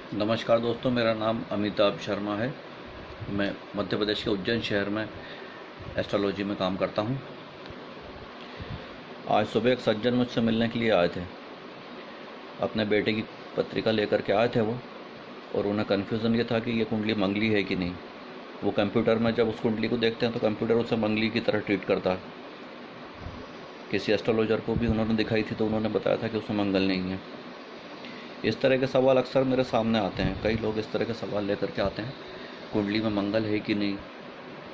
नमस्कार दोस्तों, मेरा नाम अमिताभ शर्मा है। मैं मध्य प्रदेश के उज्जैन शहर में एस्ट्रोलॉजी में काम करता हूँ। आज सुबह एक सज्जन मुझसे मिलने के लिए आए थे। अपने बेटे की पत्रिका लेकर के आए थे वो, और उन्हें कन्फ्यूज़न ये था कि ये कुंडली मंगली है कि नहीं। वो कंप्यूटर में जब उस कुंडली को देखते हैं तो कंप्यूटर उसे मंगली की तरह ट्रीट करता है। किसी एस्ट्रोलॉजर को भी उन्होंने दिखाई थी तो उन्होंने बताया था कि उसमें मंगल नहीं है। इस तरह के सवाल अक्सर मेरे सामने आते हैं। कई लोग इस तरह के सवाल लेकर के आते हैं, कुंडली में मंगल है कि नहीं,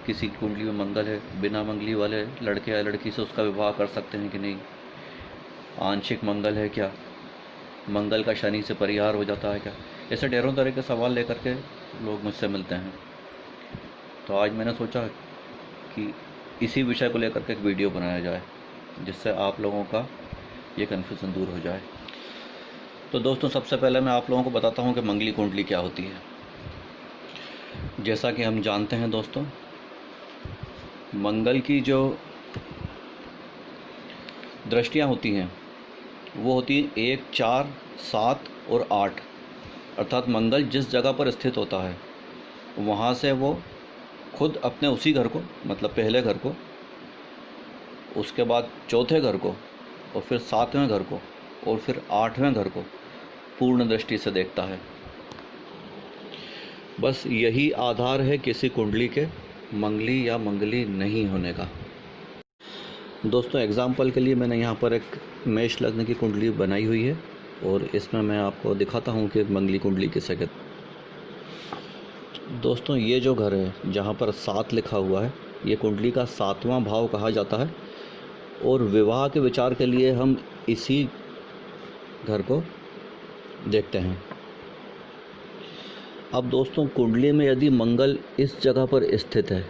किसी की कुंडली में मंगल है, बिना मंगली वाले लड़के या लड़की से उसका विवाह कर सकते हैं कि नहीं, आंशिक मंगल है क्या, मंगल का शनि से परिहार हो जाता है क्या। ऐसे ढेरों तरह के सवाल लेकर के लोग मुझसे मिलते हैं। तो आज मैंने सोचा कि इसी विषय को लेकर के एक वीडियो बनाया जाए, जिससे आप लोगों का ये कन्फ्यूज़न दूर हो जाए। तो दोस्तों, सबसे पहले मैं आप लोगों को बताता हूँ कि मंगली कुंडली क्या होती है। जैसा कि हम जानते हैं दोस्तों, मंगल की जो दृष्टियाँ होती हैं वो होती हैं 1, 4, 7 और 8। अर्थात मंगल जिस जगह पर स्थित होता है वहाँ से वो खुद अपने उसी घर को, मतलब पहले घर को, उसके बाद चौथे घर को, और फिर 7वें घर को, और फिर 8वें घर को पूर्ण दृष्टि से देखता है। बस यही आधार है किसी कुंडली के मंगली या मंगली नहीं होने का। दोस्तों, एग्जाम्पल के लिए मैंने यहाँ पर एक मेष लग्न की कुंडली बनाई हुई है, और इसमें मैं आपको दिखाता हूँ कि मंगली कुंडली किसे कहते हैं। दोस्तों, ये जो घर है जहाँ पर 7 लिखा हुआ है, ये कुंडली का 7वां भाव कहा जाता है, और विवाह के विचार के लिए हम इसी घर को देखते हैं। अब दोस्तों, कुंडली में यदि मंगल इस जगह पर स्थित है,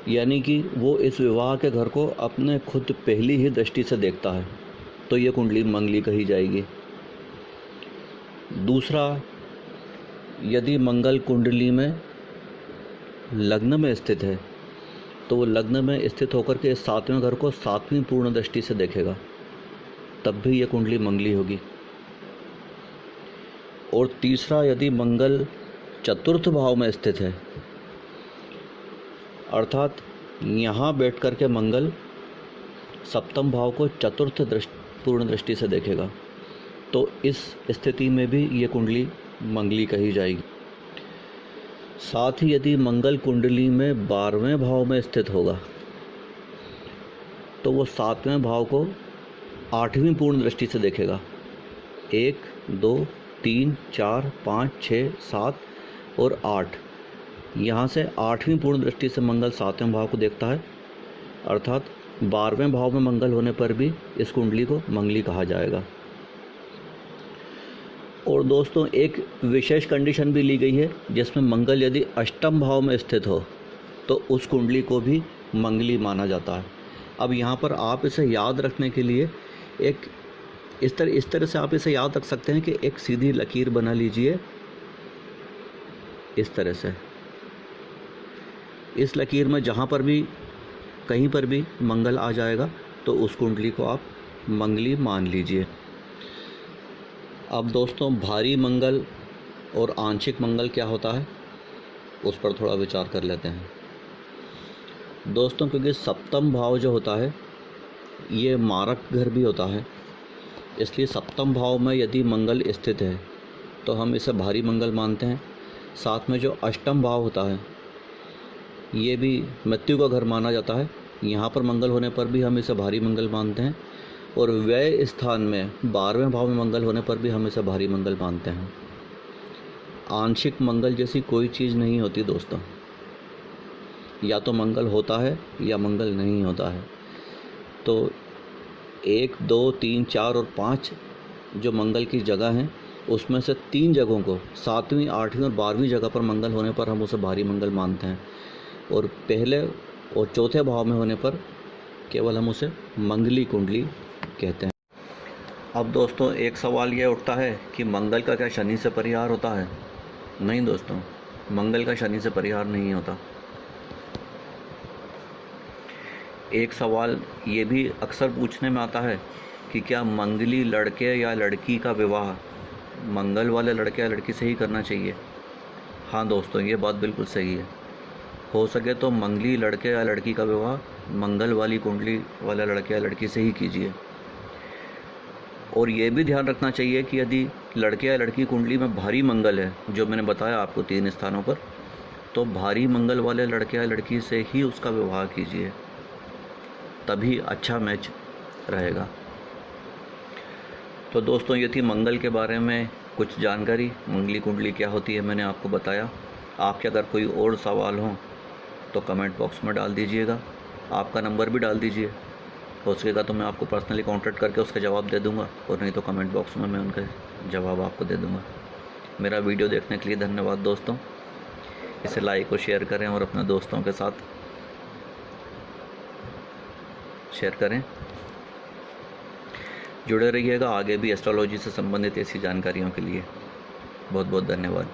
यानी कि वो इस विवाह के घर को अपने खुद पहली ही दृष्टि से देखता है, तो ये कुंडली मंगली कही जाएगी। दूसरा, यदि मंगल कुंडली में लग्न में स्थित है तो वो लग्न में स्थित होकर के 7वें घर को 7वीं पूर्ण दृष्टि से देखेगा, तब भी ये कुंडली मंगली होगी। और तीसरा, यदि मंगल चतुर्थ भाव में स्थित है, अर्थात यहाँ बैठ कर के मंगल सप्तम भाव को चतुर्थ पूर्ण दृष्टि से देखेगा, तो इस स्थिति में भी ये कुंडली मंगली कही जाएगी। साथ ही यदि मंगल कुंडली में 12वें भाव में स्थित होगा तो वो 7वें भाव को 8वीं पूर्ण दृष्टि से देखेगा। 1, 2, 3, 4, 5, 6, 7 और 8, यहाँ से 8वीं पूर्ण दृष्टि से मंगल 7वें भाव को देखता है, अर्थात 12वें भाव में मंगल होने पर भी इस कुंडली को मंगली कहा जाएगा। और दोस्तों, एक विशेष कंडीशन भी ली गई है, जिसमें मंगल यदि अष्टम भाव में स्थित हो तो उस कुंडली को भी मंगली माना जाता है। अब यहाँ पर आप इसे याद रखने के लिए एक इस तरह से आप इसे याद रख सकते हैं कि एक सीधी लकीर बना लीजिए इस तरह से। इस लकीर में जहाँ पर भी कहीं पर भी मंगल आ जाएगा तो उस कुंडली को आप मंगली मान लीजिए। अब दोस्तों, भारी मंगल और आंशिक मंगल क्या होता है उस पर थोड़ा विचार कर लेते हैं। दोस्तों, क्योंकि सप्तम भाव जो होता है ये मारक घर भी होता है, इसलिए सप्तम भाव में यदि मंगल स्थित है तो हम इसे भारी मंगल मानते हैं। साथ में जो अष्टम भाव होता है ये भी मृत्यु का घर माना जाता है, यहाँ पर मंगल होने पर भी हम इसे भारी मंगल मानते हैं। और व्यय स्थान में 12वें भाव में मंगल होने पर भी हम इसे भारी मंगल मानते हैं। आंशिक मंगल जैसी कोई चीज़ नहीं होती दोस्तों, या तो मंगल होता है या मंगल नहीं होता है। तो 1, 2, 3, 4 और 5 जो मंगल की जगह हैं, उसमें से 3 जगहों को 7वीं, 8वीं और 12वीं जगह पर मंगल होने पर हम उसे भारी मंगल मानते हैं, और पहले और चौथे भाव में होने पर केवल हम उसे मंगली कुंडली कहते हैं। अब दोस्तों, एक सवाल ये उठता है कि मंगल का क्या शनि से परिहार होता है? नहीं दोस्तों, मंगल का शनि से परिहार नहीं होता। एक सवाल ये भी अक्सर पूछने में आता है कि क्या मंगली लड़के या लड़की का विवाह मंगल वाले लड़के या लड़की से ही करना चाहिए। हाँ दोस्तों, ये बात बिल्कुल सही है। हो सके तो मंगली लड़के या लड़की का विवाह मंगल वाली कुंडली वाला लड़के या लड़की से ही कीजिए। और ये भी ध्यान रखना चाहिए कि यदि लड़के या लड़की कुंडली में भारी मंगल है, जो मैंने बताया आपको 3 स्थानों पर, तो भारी मंगल वाले लड़के या लड़की से ही उसका विवाह कीजिए, तभी अच्छा मैच रहेगा। तो दोस्तों, ये थी मंगल के बारे में कुछ जानकारी। मंगली कुंडली क्या होती है मैंने आपको बताया। आपके अगर कोई और सवाल हो तो कमेंट बॉक्स में डाल दीजिएगा, आपका नंबर भी डाल दीजिए। हो सकेगा तो मैं आपको पर्सनली कांटेक्ट करके उसका जवाब दे दूंगा, और नहीं तो कमेंट बॉक्स में मैं उनका जवाब आपको दे दूंगा। मेरा वीडियो देखने के लिए धन्यवाद दोस्तों। इसे लाइक और शेयर करें और अपने दोस्तों के साथ शेयर करें। जुड़े रहिएगा आगे भी एस्ट्रोलॉजी से संबंधित ऐसी जानकारियों के लिए। बहुत बहुत धन्यवाद।